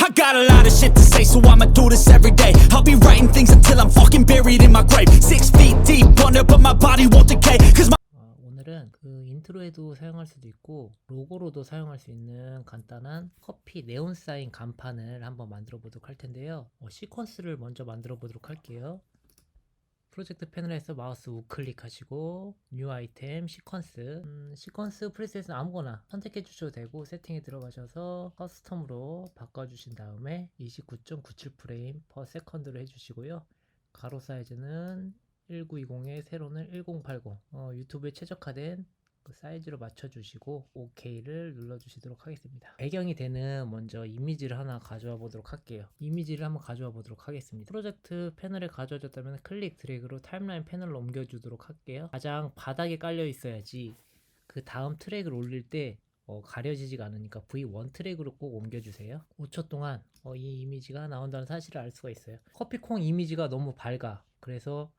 I got a lot of shit to say, so I'ma do this every day. I'll be writing things until I'm fucking buried in my grave. 6 feet deep under, but my body won't decay. Cause my 오늘은 그 인트로에도 사용할 수도 있고 로고로도 사용할 수 있는 간단한 커피 네온 사인 간판을 한번 만들어 보도록 할 텐데요. 시퀀스를 먼저 만들어 보도록 할게요. 프로젝트 패널에서 마우스 우클릭 하시고 뉴 아이템 시퀀스 시퀀스 프리셋은 아무거나 선택해 주셔도 되고 세팅에 들어가셔서 커스텀으로 바꿔주신 다음에 29.97 프레임 퍼 세컨드로 해주시고요. 가로 사이즈는 1920에 세로는 1080 유튜브에 최적화된 그 사이즈로 맞춰주시고 OK를 눌러주시도록 하겠습니다. 배경이 되는 먼저 이미지를 하나 가져와 보도록 할게요. 이미지를 한번 가져와 보도록 하겠습니다. 프로젝트 패널에 가져와줬다면 클릭 드래그로 타임라인 패널로 옮겨주도록 할게요. 가장 바닥에 깔려 있어야지 그 다음 트랙을 올릴 때 가려지지가 않으니까 V1 트랙으로 꼭 옮겨주세요. 5초 동안 이 이미지가 나온다는 사실을 알 수가 있어요. 커피콩 이미지가 너무 밝아. 그래서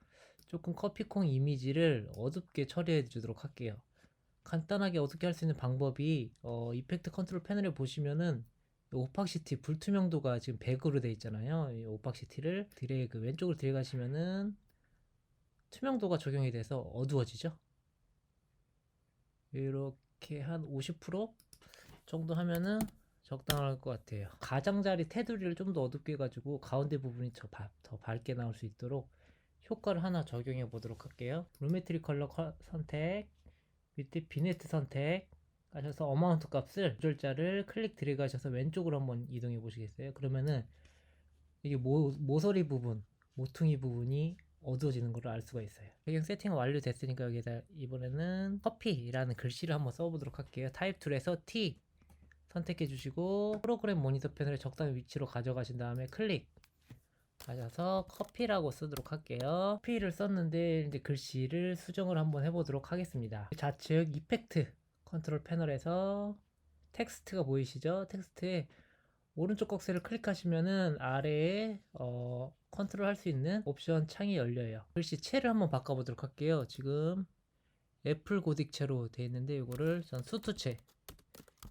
조금 커피콩 이미지를 어둡게 처리해 주도록 할게요. 간단하게 어떻게 할 수 있는 방법이 이펙트 컨트롤 패널에 보시면은 오팍시티 불투명도가 지금 100으로 되어 있잖아요. 이 오팍시티를 드래그 왼쪽으로 들어가시면은 투명도가 적용이 돼서 어두워지죠. 이렇게 한 50% 정도 하면은 적당할 것 같아요. 가장자리 테두리를 좀 더 어둡게 해가지고 가운데 부분이 더 밝게 나올 수 있도록 효과를 하나 적용해 보도록 할게요. 루메트리 컬러 선택, 밑에 비네트 선택 하셔서 어마운트 값을 조절자를 클릭 드래그 하셔서 왼쪽으로 한번 이동해 보시겠어요? 그러면은 이게 모서리 부분, 모퉁이 부분이 어두워지는 걸 알 수가 있어요. 배경 세팅 완료됐으니까 여기다 이번에는 커피라는 글씨를 한번 써보도록 할게요. 타입 툴에서 T 선택해 주시고 프로그램 모니터 패널에 적당한 위치로 가져가신 다음에 클릭 하셔서 커피라고 쓰도록 할게요. 커피를 썼는데 이제 글씨를 수정을 한번 해보도록 하겠습니다. 좌측 이펙트 컨트롤 패널에서 텍스트가 보이시죠? 텍스트에 오른쪽 꺽쇠를 클릭하시면은 아래에 컨트롤 할 수 있는 옵션 창이 열려요. 글씨체를 한번 바꿔보도록 할게요. 지금 애플 고딕체로 되어 있는데 이거를 전 수투체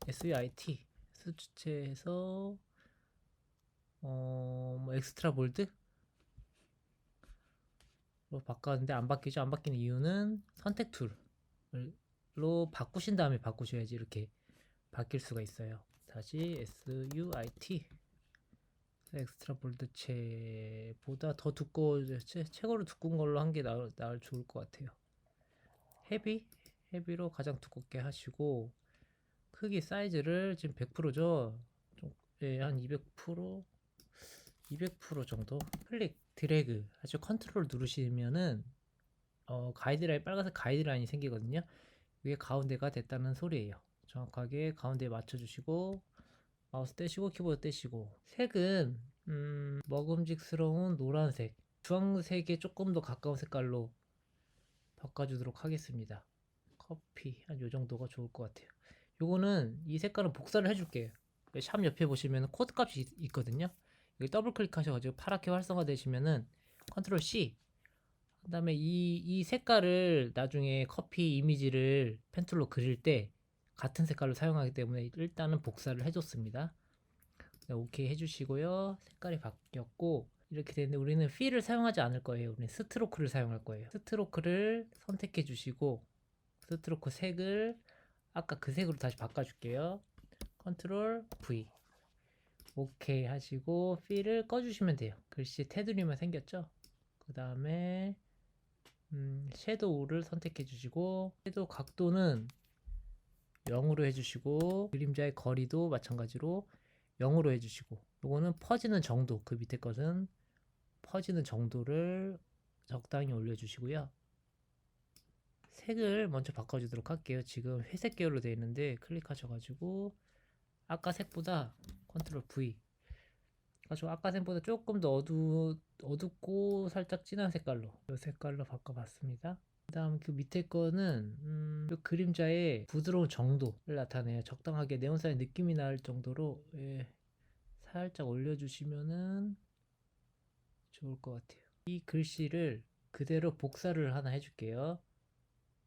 SUIT 수투체에서 뭐 엑스트라 볼드? 로 바꿨는데 안 바뀌죠. 안 바뀌는 이유는 선택 툴로 바꾸신 다음에 바꾸셔야지 이렇게 바뀔 수가 있어요. 다시 SUIT 엑스트라 볼드체보다 더 최고로 두꺼운 걸로 한 게 나을 좋을 것 같아요. 헤비로 가장 두껍게 하시고 크기 사이즈를 지금 100%죠. 한 200% 정도 클릭 드래그 아주 컨트롤 누르시면은 가이드라인 빨간색 가이드라인이 생기거든요. 이게 가운데가 됐다는 소리예요. 정확하게 가운데에 맞춰주시고 마우스 떼시고 키보드 떼시고 색은 먹음직스러운 노란색 주황색에 조금 더 가까운 색깔로 바꿔주도록 하겠습니다. 커피 한 요정도가 좋을 것 같아요. 요거는 이 색깔은 복사를 해줄게요. 샵 옆에 보시면 코드 값이 있거든요. 여기 더블 클릭하셔가지고 파랗게 활성화 되시면은 컨트롤 C 그 다음에 이 색깔을 나중에 커피 이미지를 펜툴로 그릴 때 같은 색깔을 사용하기 때문에 일단은 복사를 해줬습니다. 오케이 해주시고요. 색깔이 바뀌었고 이렇게 되는데 우리는 필을 사용하지 않을 거예요. 우리는 스트로크를 사용할 거예요. 스트로크를 선택해 주시고 스트로크 색을 아까 그 색으로 다시 바꿔줄게요. 컨트롤 V 오케이 하시고 필을 꺼주시면 돼요. 글씨 테두리만 생겼죠? 그 다음에 섀도우를 선택해 주시고 섀도우 각도는 0으로 해주시고 그림자의 거리도 마찬가지로 0으로 해주시고 요거는 퍼지는 정도 그 밑에 것은 퍼지는 정도를 적당히 올려주시고요. 색을 먼저 바꿔주도록 할게요. 지금 회색 계열로 되어 있는데 클릭하셔가지고 아까 색보다 컨트롤 V 가지고 아까 색보다 조금 더 어둡고 살짝 진한 색깔로 이 색깔로 바꿔봤습니다. 그 다음 그 밑에 거는 이 그림자의 부드러운 정도를 나타내요. 적당하게 네온사인 느낌이 날 정도로 살짝 올려주시면은 좋을 것 같아요. 이 글씨를 그대로 복사를 하나 해줄게요.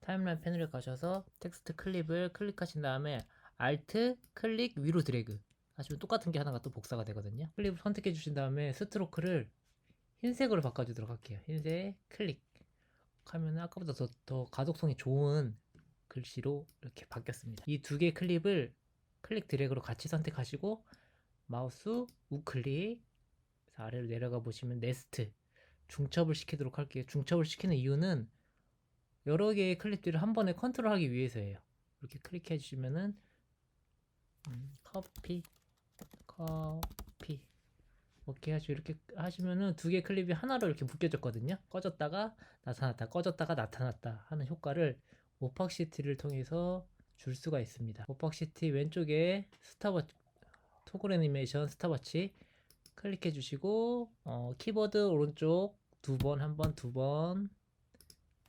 타임라인 패널에 가셔서 텍스트 클립을 클릭하신 다음에 Alt 클릭 위로 드래그 하시면 똑같은 게 하나가 또 복사가 되거든요. 클립을 선택해 주신 다음에 스트로크를 흰색으로 바꿔주도록 할게요. 흰색 클릭 하면 아까보다 더 가독성이 좋은 글씨로 이렇게 바뀌었습니다. 이 두 개의 클립을 클릭 드래그로 같이 선택하시고 마우스 우클릭 아래로 내려가 보시면 네스트 중첩을 시키도록 할게요. 중첩을 시키는 이유는 여러 개의 클립들을 한 번에 컨트롤하기 위해서예요. 이렇게 클릭해 주시면은 커피 오케이 하시고 이렇게 하시면은 두 개 클립이 하나로 이렇게 묶여졌거든요. 꺼졌다가 나타났다 꺼졌다가 나타났다 하는 효과를 오팍시티를 통해서 줄 수가 있습니다. 오팍시티 왼쪽에 스탑워치 토글 애니메이션 스탑워치 클릭해 주시고 키보드 오른쪽 두 번 한 번 두 번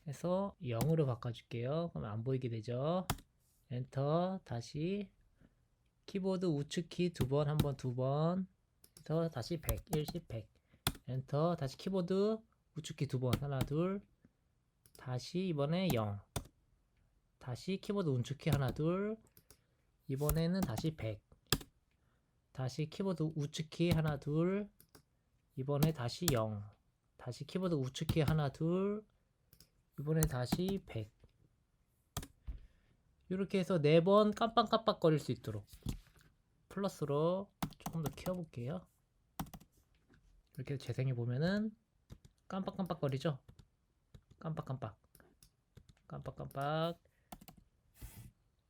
해서 0으로 바꿔줄게요. 그러면 안 보이게 되죠. 엔터 다시 키보드 우측키 두 번 한 번 두 번 해서 다시 100 10 100 엔터 다시 키보드 우측키 두 번 하나 둘 다시 이번에 0 다시 키보드 우측키 하나 둘 이번에는 다시 100 다시 키보드 우측키 하나 둘 이번에 다시 0 다시 키보드 우측키 하나 둘 이번에 다시 100 이렇게 해서 4번 깜빡깜빡 거릴 수 있도록 플러스로 조금 더 키워볼게요. 이렇게 재생해 보면은 깜빡깜빡 거리죠. 깜빡깜빡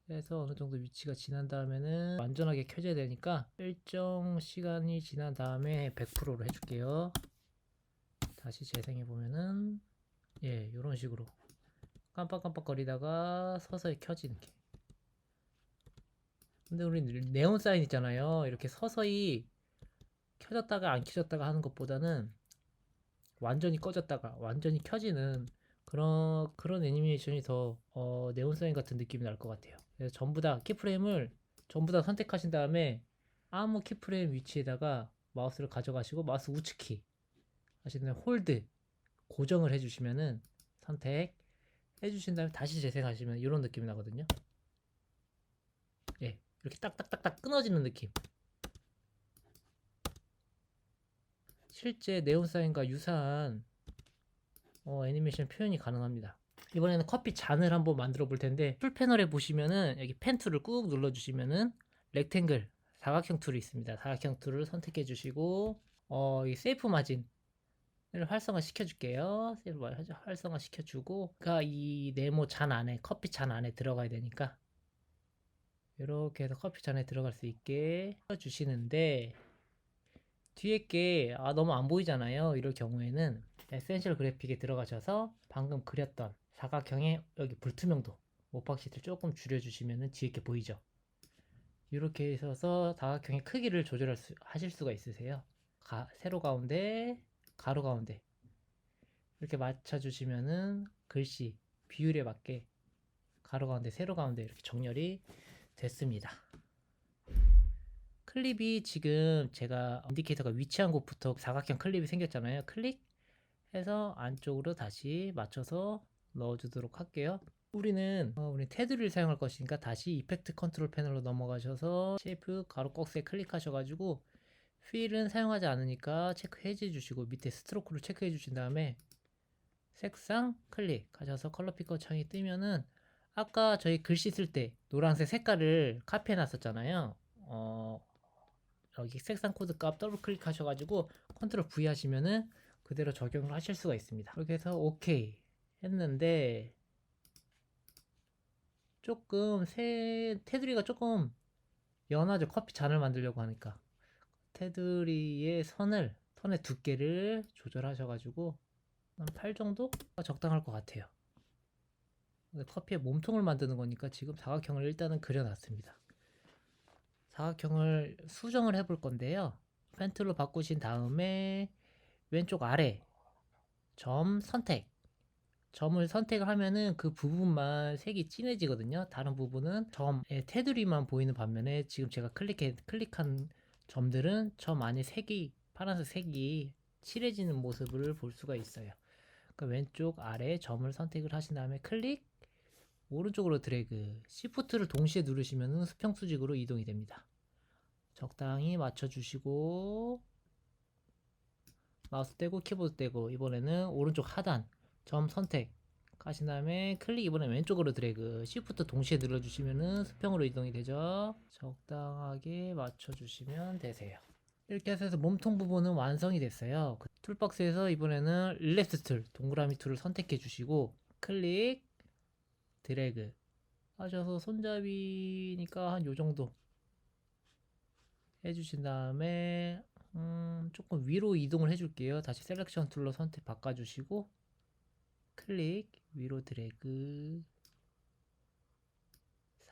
해서 어느 정도 위치가 지난 다음에는 완전하게 켜져야 되니까 일정 시간이 지난 다음에 100%로 해줄게요. 다시 재생해 보면은 예, 이런 식으로 깜빡깜빡 거리다가 서서히 켜지는 게. 근데 우리 네온 사인 있잖아요. 이렇게 서서히 켜졌다가 안 켜졌다가 하는 것보다는 완전히 꺼졌다가 완전히 켜지는 그런 애니메이션이 더 네온 사인 같은 느낌이 날 것 같아요. 그래서 전부 다 키프레임을 전부 다 선택하신 다음에 아무 키프레임 위치에다가 마우스를 가져가시고 마우스 우측키 하시는 홀드 고정을 해주시면은 선택 해주신 다음에 다시 재생하시면 이런 느낌이 나거든요. 예, 이렇게 딱딱딱딱 끊어지는 느낌. 실제 네온사인과 유사한 애니메이션 표현이 가능합니다. 이번에는 커피 잔을 한번 만들어 볼 텐데 툴 패널에 보시면은 여기 펜 툴을 꾹 눌러 주시면은 렉탱글 사각형 툴이 있습니다. 사각형 툴을 선택해 주시고 이 세이프 마진을 활성화 시켜 줄게요. 세이프 마진 활성화 시켜 주고 그러니까 이 네모 잔 안에 커피 잔 안에 들어가야 되니까 이렇게 해서 커피 잔에 들어갈 수 있게 해 주시는데 뒤에 게 너무 안 보이잖아요. 이럴 경우에는 에센셜 그래픽에 들어가셔서 방금 그렸던 사각형의 여기 불투명도 오팍시티를 조금 줄여주시면 뒤에 게 보이죠. 이렇게 있어서 사각형의 크기를 하실 수가 있으세요. 세로 가운데 가로 가운데 이렇게 맞춰주시면은 글씨 비율에 맞게 가로 가운데 세로 가운데 이렇게 정렬이 됐습니다. 클립이 지금 제가 인디케이터가 위치한 곳부터 사각형 클립이 생겼잖아요. 클릭해서 안쪽으로 다시 맞춰서 넣어주도록 할게요. 우리는 테두리를 사용할 것이니까 다시 이펙트 컨트롤 패널로 넘어가셔서 쉐이프 가로 꺽쇠 클릭하셔가지고 휠은 사용하지 않으니까 체크해 주시고 밑에 스트로크를 체크해 주신 다음에 색상 클릭하셔서 컬러 피커 창이 뜨면은 아까 저희 글씨 쓸 때 노란색 색깔을 카피해 놨었잖아요. 여기 색상 코드 값 더블 클릭하셔가지고 컨트롤 V 하시면은 그대로 적용을 하실 수가 있습니다. 그렇게 해서 OK 했는데 조금 테두리가 조금 연하죠. 커피 잔을 만들려고 하니까 테두리의 선의 두께를 조절하셔가지고 한 8 정도가 적당할 것 같아요. 커피의 몸통을 만드는 거니까 지금 사각형을 일단은 그려놨습니다. 사각형을 수정을 해볼 건데요. 펜툴로 바꾸신 다음에 왼쪽 아래 점 선택 점을 선택을 하면은 그 부분만 색이 진해지거든요. 다른 부분은 점의 테두리만 보이는 반면에 지금 제가 클릭한 점들은 점 안에 파란색 색이 칠해지는 모습을 볼 수가 있어요. 그러니까 왼쪽 아래 점을 선택을 하신 다음에 클릭 오른쪽으로 드래그 Shift를 동시에 누르시면 수평 수직으로 이동이 됩니다. 적당히 맞춰주시고 마우스 떼고 키보드 떼고 이번에는 오른쪽 하단 점 선택 하신 다음에 클릭 이번엔 왼쪽으로 드래그 Shift 동시에 눌러주시면은 수평으로 이동이 되죠. 적당하게 맞춰주시면 되세요. 이렇게 해서 몸통 부분은 완성이 됐어요. 그 툴박스에서 이번에는 릴랩스 툴 동그라미 툴을 선택해 주시고 클릭 드래그 하셔서 손잡이니까 한 요정도 해주신 다음에 조금 위로 이동을 해줄게요. 다시 셀렉션 툴로 선택 바꿔주시고 클릭 위로 드래그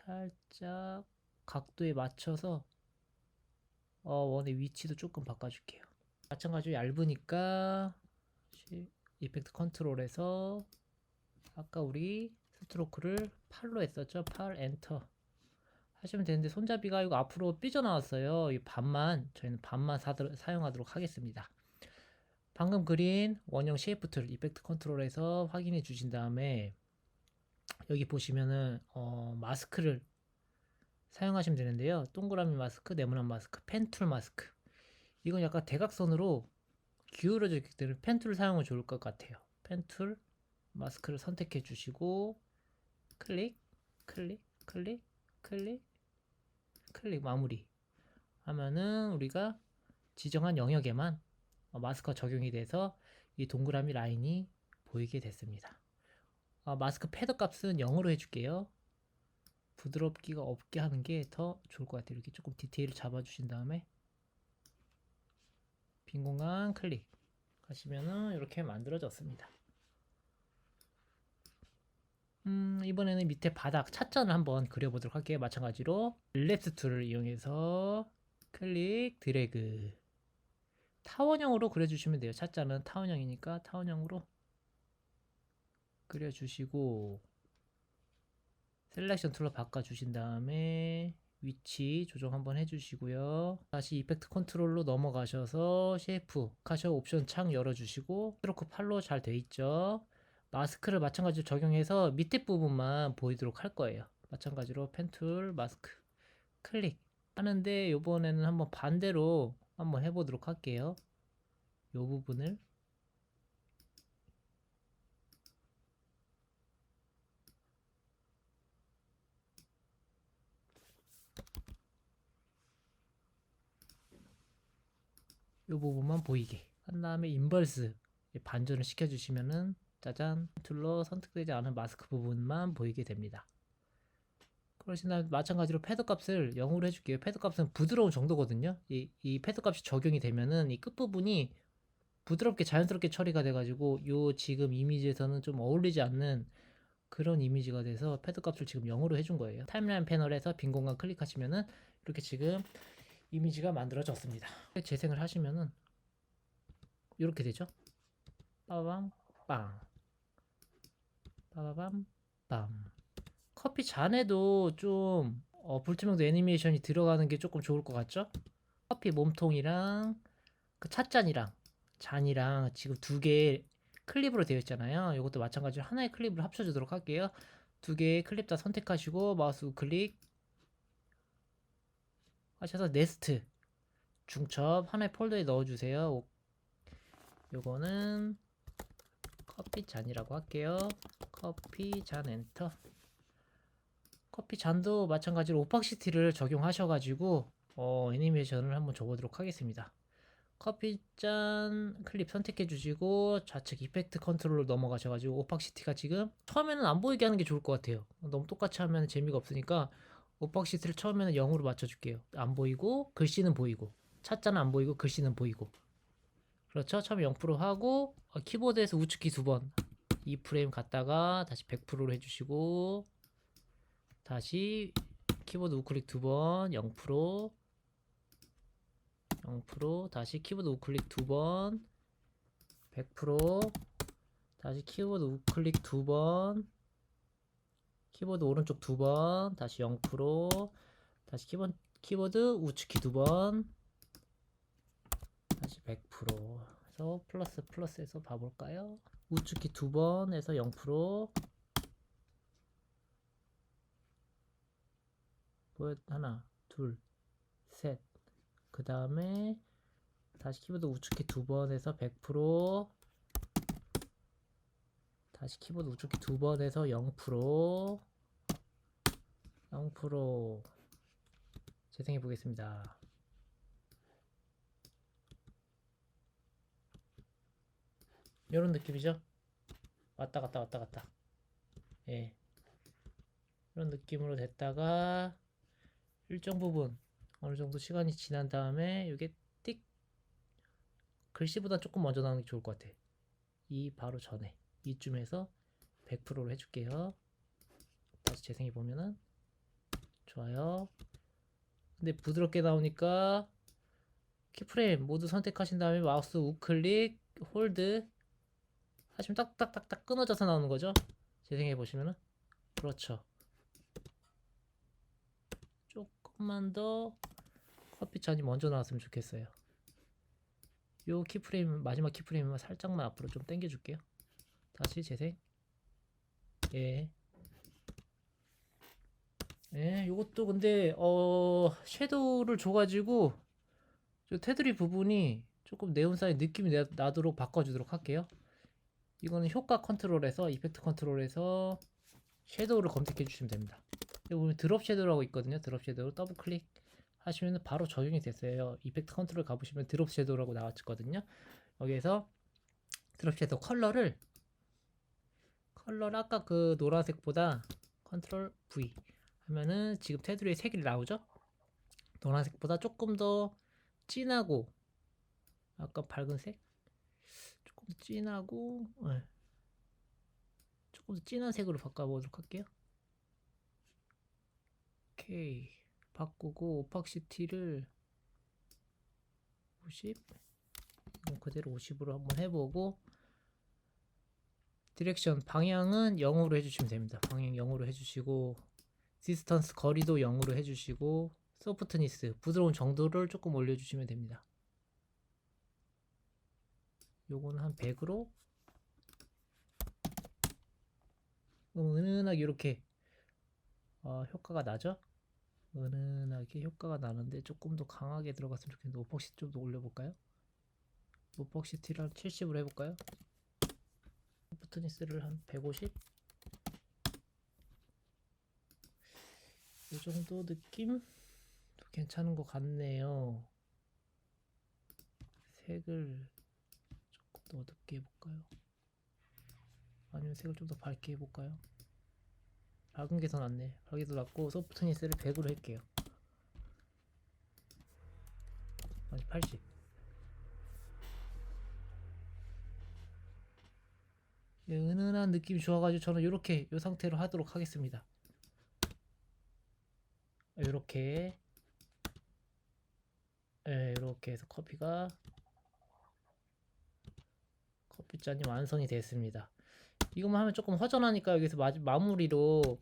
살짝 각도에 맞춰서 원의 위치도 조금 바꿔줄게요. 마찬가지로 얇으니까 이펙트 컨트롤에서 아까 우리 스트로크를 8로 했었죠. 8 엔터 하시면 되는데 손잡이가 이거 앞으로 삐져나왔어요. 이 반만 저희는 반만 사용하도록 하겠습니다. 방금 그린 원형 쉐이프 툴 이펙트 컨트롤에서 확인해 주신 다음에 여기 보시면은 마스크를 사용하시면 되는데요. 동그라미 마스크, 네모난 마스크, 펜툴 마스크. 이건 약간 대각선으로 기울어져 있기 때문에 펜툴을 사용하면 좋을 것 같아요. 펜툴 마스크를 선택해 주시고 클릭, 클릭, 클릭, 클릭, 클릭 마무리 하면은 우리가 지정한 영역에만 마스크가 적용이 돼서 이 동그라미 라인이 보이게 됐습니다. 마스크 패드 값은 0으로 해줄게요. 부드럽기가 없게 하는 게 더 좋을 것 같아요. 이렇게 조금 디테일을 잡아주신 다음에 빈 공간 클릭 하시면은 이렇게 만들어졌습니다. 이번에는 밑에 바닥 찻잔을 한번 그려보도록 할게요. 마찬가지로 릴랩스 툴을 이용해서 클릭 드래그 타원형으로 그려주시면 돼요. 찻잔은 타원형이니까 타원형으로 그려주시고 셀렉션 툴로 바꿔주신 다음에 위치 조정 한번 해주시고요. 다시 이펙트 컨트롤로 넘어가셔서 쉐이프 카셔 옵션 창 열어주시고 스트로크 8로 잘 돼있죠. 마스크를 마찬가지로 적용해서 밑에 부분만 보이도록 할 거예요. 마찬가지로 펜툴 마스크 클릭 하는데 이번에는 한번 반대로 한번 해보도록 할게요. 이 부분을 이 부분만 보이게 한 다음에 인버스 반전을 시켜주시면은 짜잔 툴로 선택되지 않은 마스크 부분만 보이게 됩니다. 그러신 다음에 마찬가지로 패드 값을 0으로 해줄게요. 패드 값은 부드러운 정도거든요. 이 패드 값이 적용이 되면은 이 끝부분이 부드럽게 자연스럽게 처리가 돼가지고 요 지금 이미지에서는 좀 어울리지 않는 그런 이미지가 돼서 패드 값을 지금 0으로 해준 거예요. 타임라인 패널에서 빈 공간 클릭하시면은 이렇게 지금 이미지가 만들어졌습니다. 재생을 하시면은 이렇게 되죠. 빠바밤 빵 빠바밤 빰. 커피 잔에도 좀 불투명도 애니메이션이 들어가는 게 조금 좋을 것 같죠? 커피 몸통이랑 그 찻잔이랑 잔이랑 지금 두 개의 클립으로 되어 있잖아요. 이것도 마찬가지로 하나의 클립을 합쳐주도록 할게요. 두 개의 클립 다 선택하시고 마우스 우클릭 하셔서 네스트 중첩 하나의 폴더에 넣어주세요. 요거는 커피 잔이라고 할게요. 커피 잔 엔터. 커피 잔도 마찬가지로 오팍시티를 적용하셔가지고 애니메이션을 한번 줘보도록 하겠습니다. 커피잔 클립 선택해 주시고 좌측 이펙트 컨트롤로 넘어가셔가지고 오팍시티가 지금 처음에는 안 보이게 하는 게 좋을 것 같아요. 너무 똑같이 하면 재미가 없으니까 오팍시티를 처음에는 0으로 맞춰줄게요. 안 보이고 글씨는 보이고 찻잔은 안 보이고 글씨는 보이고 그렇죠. 처음에 0% 하고 키보드에서 우측키 2번 2프레임 갔다가 다시 100%로 해주시고 다시 키보드 우클릭 2번 0% 0% 다시 키보드 우클릭 2번 100% 다시 키보드 우클릭 2번 키보드 오른쪽 2번 다시 0% 다시 키보드 우측키 2번 다시 100% 해서 플러스에서 봐볼까요? 우측키 2번 해서 0% 하나 둘 셋 그 다음에 다시 키보드 우측키 2번 해서 100%, 다시 키보드 우측키 2번 해서 0%, 0%. 재생해 보겠습니다. 이런 느낌이죠? 왔다 갔다 왔다 갔다. 예, 이런 느낌으로 됐다가 일정 부분 어느 정도 시간이 지난 다음에 이게 띡, 글씨보다 조금 먼저 나오는 게 좋을 것 같아. 이 바로 전에 이쯤에서 100%로 해줄게요. 다시 재생해 보면은 좋아요. 근데 부드럽게 나오니까 키프레임 모두 선택하신 다음에 마우스 우클릭 홀드 하시면 딱딱딱딱 끊어져서 나오는 거죠. 재생해 보시면은 그렇죠. 조금만 더 커피잔이 먼저 나왔으면 좋겠어요. 요 키프레임, 마지막 키프레임만 살짝만 앞으로 좀 당겨 줄게요. 다시 재생. 예. 예, 요것도 근데 섀도우를 줘가지고 저 테두리 부분이 조금 네온사인 느낌이 나도록 바꿔주도록 할게요. 이거는 효과 컨트롤에서 이펙트 컨트롤에서 섀도우를 검색해 주시면 됩니다. 여기 보면 드롭 섀도우라고 있거든요. 드롭 섀도우 더블 클릭 하시면 바로 적용이 됐어요. 이펙트 컨트롤 가보시면 드롭 섀도우라고 나왔거든요. 여기에서 드롭 섀도우 컬러를 아까 그 노란색보다 컨트롤 V 하면은 지금 테두리에 색이 나오죠. 노란색보다 조금 더 진하고 아까 밝은색 조금 더 진하고, 네. 조금 더 진한 색으로 바꿔보도록 할게요. 오케이, 바꾸고 오팍시티를 50, 이건 그대로 50으로 한번 해보고, 디렉션 방향은 0으로 해주시면 됩니다. 방향 0으로 해주시고, 디스턴스 거리도 0으로 해주시고, 소프트니스 부드러운 정도를 조금 올려주시면 됩니다. 요거는 한 100으로 은은하게 이렇게 효과가 나죠. 은은하게 효과가 나는데 조금 더 강하게 들어갔으면 좋겠는데 오폭시티 좀 더 올려볼까요? 오폭시티를 한 70으로 해볼까요? 소프트니스를 한 150? 이 정도 느낌? 괜찮은 것 같네요. 색을 조금 더 어둡게 해볼까요? 아니면 색을 좀 더 밝게 해볼까요? 밝은 게 더 낫네. 밝게 더 낫고 소프트니스를 100으로 할게요. 아니 80. 예, 은은한 느낌이 좋아가지고 저는 이렇게 이 상태로 하도록 하겠습니다. 이렇게, 예, 이렇게 해서 커피잔이 완성이 됐습니다. 이것만 하면 조금 허전하니까 여기서 마무리로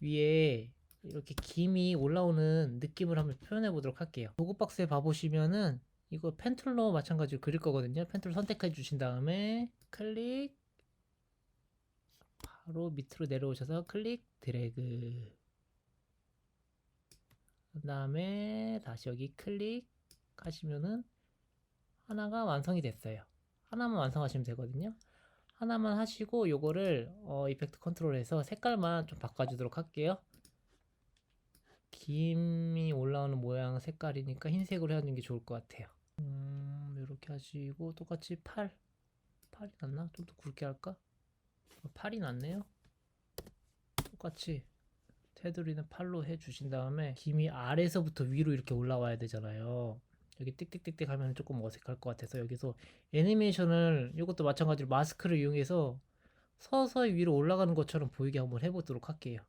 위에 이렇게 김이 올라오는 느낌을 한번 표현해 보도록 할게요. 로고 박스에 봐보시면은 이거 펜툴로 마찬가지로 그릴 거거든요. 펜툴 선택해 주신 다음에 클릭, 바로 밑으로 내려오셔서 클릭 드래그, 그 다음에 다시 여기 클릭 하시면은 하나가 완성이 됐어요. 하나만 완성하시면 되거든요. 하나만 하시고 요거를 이펙트 컨트롤해서 색깔만 좀 바꿔주도록 할게요. 김이 올라오는 모양 색깔이니까 흰색으로 해주는 게 좋을 것 같아요. 이렇게 하시고 똑같이 팔이 낫나? 좀 더 굵게 할까? 팔이 낫네요. 똑같이 테두리는 팔로 해주신 다음에 김이 아래서부터 위로 이렇게 올라와야 되잖아요. 여기 띡띡띡띡 하면 조금 어색할 것 같아서 여기서 애니메이션을, 이것도 마찬가지로 마스크를 이용해서 서서히 위로 올라가는 것처럼 보이게 한번 해보도록 할게요.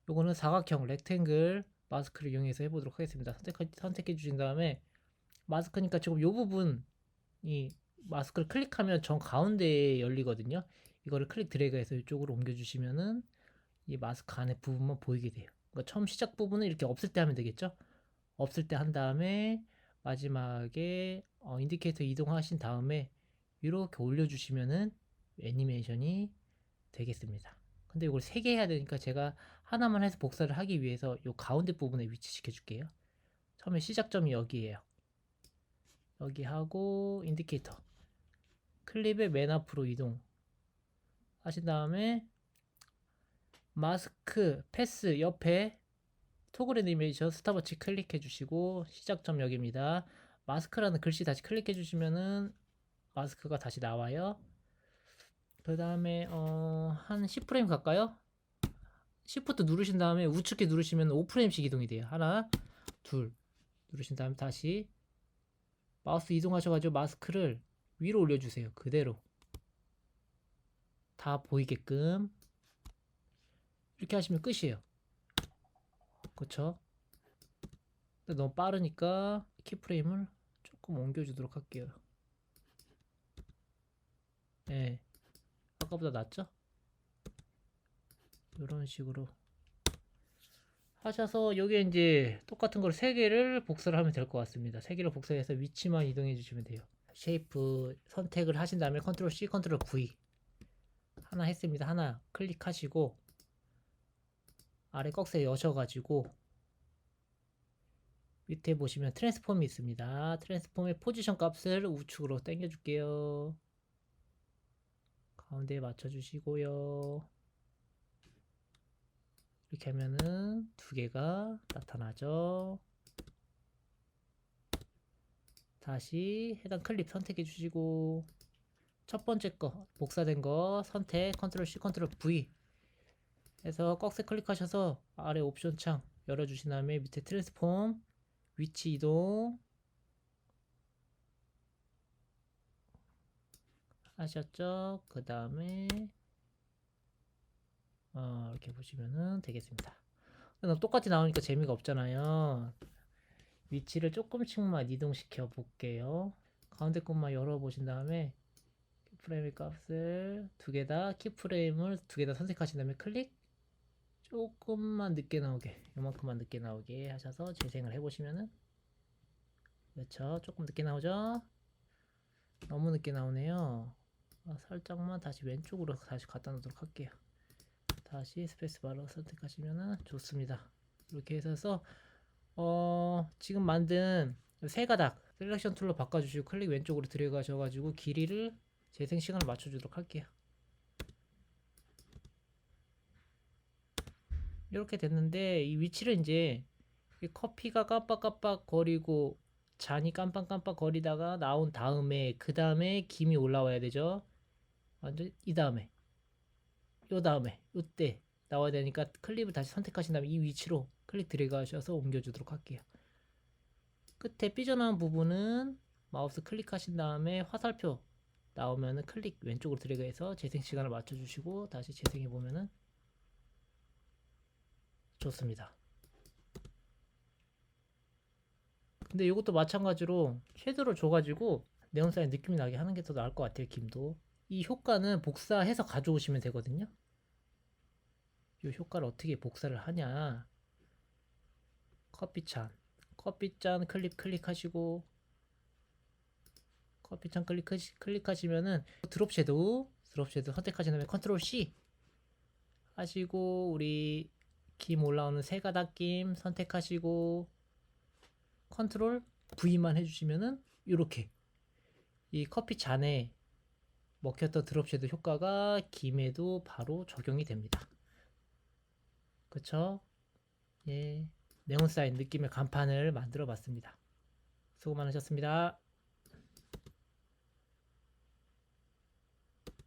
요거는 사각형 렉탱글 마스크를 이용해서 해보도록 하겠습니다. 선택해 주신 다음에 마스크니까 지금 요 부분이 마스크를 클릭하면 정 가운데에 열리거든요. 이거를 클릭 드래그해서 이쪽으로 옮겨주시면은 이 마스크 안에 부분만 보이게 돼요. 그러니까 처음 시작 부분은 이렇게 없을 때 하면 되겠죠. 없을 때 한 다음에 마지막에 인디케이터 이동하신 다음에 이렇게 올려주시면은 애니메이션이 되겠습니다. 근데 이걸 3개 해야 되니까 제가 하나만 해서 복사를 하기 위해서 이 가운데 부분에 위치시켜 줄게요. 처음에 시작점이 여기에요. 여기 하고 인디케이터 클립의 맨 앞으로 이동 하신 다음에 마스크 패스 옆에 토글 애니메이션 스탑워치 클릭해 주시고 시작점 여기입니다. 마스크라는 글씨 다시 클릭해 주시면은 마스크가 다시 나와요. 그 다음에 한 10프레임 갈까요? Shift 누르신 다음에 우측에 누르시면 5프레임씩 이동이 돼요. 하나, 둘 누르신 다음에 다시 마우스 이동하셔가지고 마스크를 위로 올려주세요. 그대로 다 보이게끔 이렇게 하시면 끝이에요. 그쵸? 근데 너무 빠르니까 키프레임을 조금 옮겨주도록 할게요. 네, 아까보다 낫죠? 이런 식으로 하셔서 여기에 이제 똑같은 걸 3개를 복사를 하면 될 것 같습니다. 3개를 복사해서 위치만 이동해 주시면 돼요. 쉐이프 선택을 하신 다음에 컨트롤 C, 컨트롤 V 하나 했습니다. 하나 클릭하시고 아래 꺽쇠 여셔가지고 밑에 보시면 트랜스폼이 있습니다. 트랜스폼의 포지션 값을 우측으로 당겨 줄게요. 가운데에 맞춰 주시고요. 이렇게 하면은 2개가 나타나죠. 다시 해당 클립 선택해 주시고 첫 번째 거 복사된 거 선택 컨트롤 C 컨트롤 V 해서 꺽쇠 클릭하셔서 아래 옵션 창 열어 주신 다음에 밑에 트랜스폼 위치 이동 하셨죠? 그 다음에 이렇게 보시면은 되겠습니다. 똑같이 나오니까 재미가 없잖아요. 위치를 조금씩만 이동시켜 볼게요. 가운데 것만 열어 보신 다음에 프레임의 값을 2개 다 키프레임을 2개 다 선택하신 다음에 클릭 조금만 늦게 나오게 요만큼만 늦게 나오게 하셔서 재생을 해 보시면은 그렇죠. 조금 늦게 나오죠. 너무 늦게 나오네요. 살짝만 다시 왼쪽으로 다시 갖다 놓도록 할게요. 다시 스페이스바로 선택하시면 좋습니다. 이렇게 해서 지금 만든 세 가닥 셀렉션 툴로 바꿔주시고 클릭 왼쪽으로 들어가셔가지고 길이를 재생 시간을 맞춰주도록 할게요. 이렇게 됐는데 이 위치를 이제 커피가 깜빡깜빡 거리고 잔이 깜빡깜빡 거리다가 나온 다음에 그 다음에 김이 올라와야 되죠. 완전 이 다음에 요 다음에 요때 나와야 되니까 클립을 다시 선택하신 다음에 이 위치로 클릭 드래그 하셔서 옮겨주도록 할게요. 끝에 삐져나온 부분은 마우스 클릭하신 다음에 화살표 나오면은 클릭 왼쪽으로 드래그해서 재생 시간을 맞춰주시고 다시 재생해 보면은 좋습니다. 근데 이것도 마찬가지로 섀도우를 줘가지고 네온사인 느낌이 나게 하는 게 더 나을 것 같아요. 김도 이 효과는 복사해서 가져오시면 되거든요. 이 효과를 어떻게 복사를 하냐, 커피잔 클릭하시고 커피잔 클릭하시면은 드롭 섀도우 선택하신 다음에 컨트롤 C 하시고 우리 김 올라오는 세 가닥 김 선택하시고 컨트롤 V만 해주시면은 이렇게 이 커피 잔에 먹혔던 드롭 섀도우 효과가 김에도 바로 적용이 됩니다. 그쵸? 예, 네온 사인 느낌의 간판을 만들어 봤습니다. 수고 많으셨습니다.